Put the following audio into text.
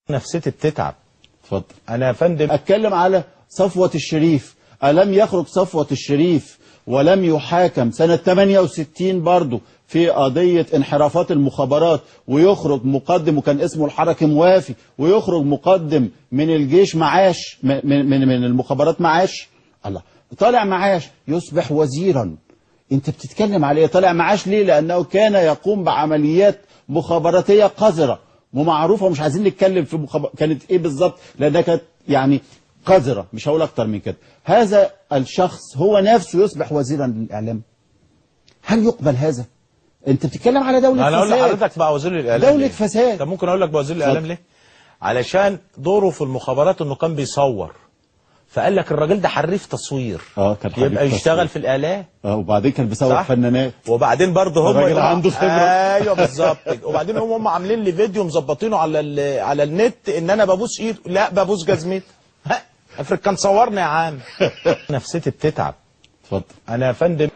نفسيتي بتتعب. اتفضل. انا يا فندم اتكلم على صفوة الشريف. ألم يخرج صفوة الشريف ولم يحاكم سنة 68 برضه في قضية انحرافات المخابرات، ويخرج مقدم وكان اسمه الحركي موافي، ويخرج مقدم من الجيش معاش من المخابرات معاش؟ الله، طالع معاش يصبح وزيرا. انت بتتكلم عليه طالع معاش ليه؟ لأنه كان يقوم بعمليات مخابراتية قذرة ومعروفة، ومش عايزين نتكلم في كانت ايه بالظبط، لأنها كانت يعني قذرة، مش هقول أكتر من كده. هذا الشخص هو نفسه يصبح وزيرا للإعلام. هل يقبل هذا؟ أنت بتتكلم على دولة فساد. أنا أقول لحضرتك بقى وزير الإعلام دولة فساد. طب ممكن أقول لك بقى وزير الإعلام ليه؟ علشان دوره في المخابرات إنه كان بيصور، فقال لك الراجل ده حريف تصوير، كان حريف يبقى يشتغل تصوير في الإعلام. وبعدين كان بيصور فنانات، وبعدين برضه هم الراجل عنده خبرة. ايوه بالظبط. وبعدين هم عاملين لي فيديو مظبطينه على النت ان انا ببوس ايده، لا ببوس جزمته. افرض كان صورني يا عم. نفسيتي بتتعب. اتفضل. انا يا فندم